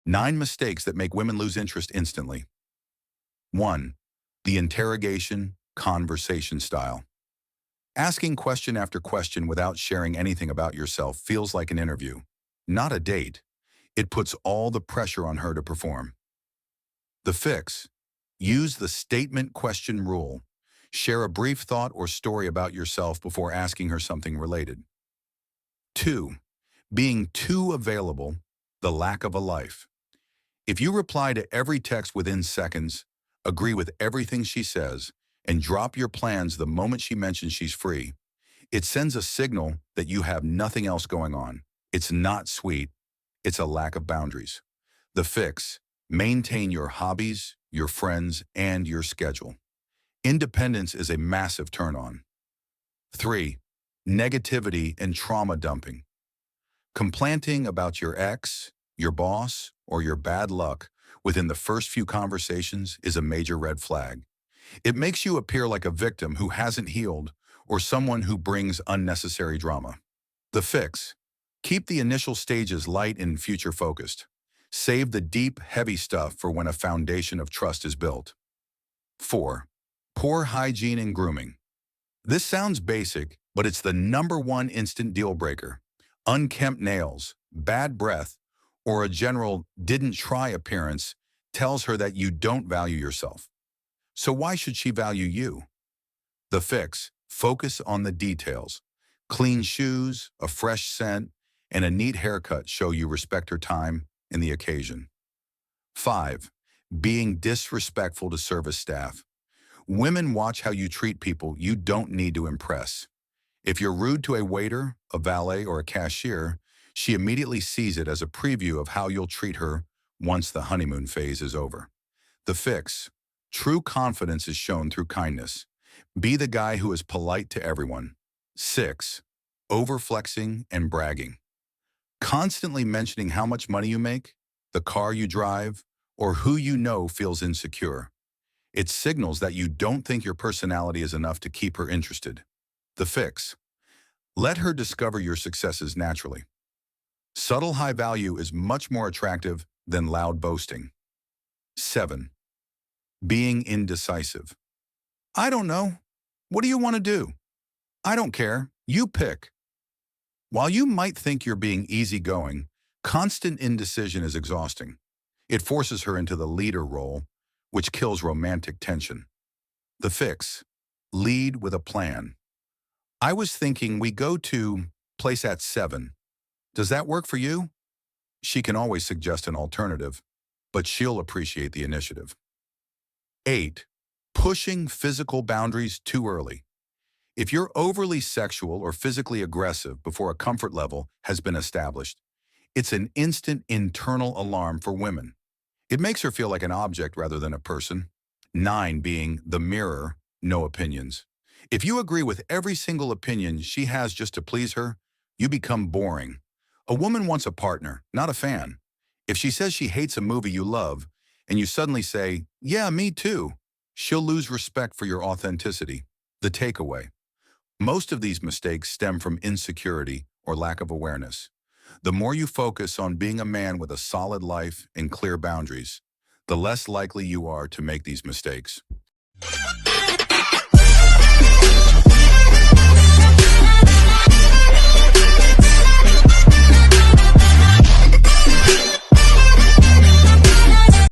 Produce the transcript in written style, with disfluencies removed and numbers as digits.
9 mistakes that make women lose interest instantly. 1. The interrogation conversation style. Asking question after question without sharing anything about yourself feels like an interview, not a date. It puts all the pressure on her to perform. The fix. Use the statement question rule. Share a brief thought or story about yourself before asking her something related. 2. Being too available, the lack of a life. If you reply to every text within seconds, agree with everything she says, and drop your plans the moment she mentions she's free, it sends a signal that you have nothing else going on. It's not sweet. It's a lack of boundaries. The fix. Maintain your hobbies, your friends, and your schedule. Independence is a massive turn-on. 3. Negativity and trauma dumping. Complanting about your ex, your boss, or your bad luck within the first few conversations is a major red flag. It makes you appear like a victim who hasn't healed or someone who brings unnecessary drama. The fix. Keep the initial stages light and future-focused. Save the deep, heavy stuff for when a foundation of trust is built. 4. Poor hygiene and grooming. This sounds basic, but it's the #1 instant deal breaker. Unkempt nails, bad breath, or a general didn't try appearance tells her that you don't value yourself. So why should she value you? The fix. Focus on the details. Clean shoes, a fresh scent, and a neat haircut show you respect her time and the occasion. 5. Being disrespectful to service staff. Women watch how you treat people you don't need to impress. If you're rude to a waiter, a valet, or a cashier, she immediately sees it as a preview of how you'll treat her once the honeymoon phase is over. The fix. True confidence is shown through kindness. Be the guy who is polite to everyone. 6. Overflexing and bragging. Constantly mentioning how much money you make, the car you drive, or who you know feels insecure. It signals that you don't think your personality is enough to keep her interested. The fix. Let her discover your successes naturally. Subtle high value is much more attractive than loud boasting. 7. Being indecisive. I don't know. What do you want to do? I don't care. You pick. While you might think you're being easygoing, constant indecision is exhausting. It forces her into the leader role, which kills romantic tension. The fix. Lead with a plan. I was thinking we go to place at 7. Does that work for you? She can always suggest an alternative, but she'll appreciate the initiative. 8. Pushing physical boundaries too early. If you're overly sexual or physically aggressive before a comfort level has been established, it's an instant internal alarm for women. It makes her feel like an object rather than a person. 9 being the mirror, no opinions. If you agree with every single opinion she has just to please her, you become boring. A woman wants a partner, not a fan. If she says she hates a movie you love, and you suddenly say, yeah, me too, she'll lose respect for your authenticity. The takeaway. Most of these mistakes stem from insecurity or lack of awareness. The more you focus on being a man with a solid life and clear boundaries, the less likely you are to make these mistakes.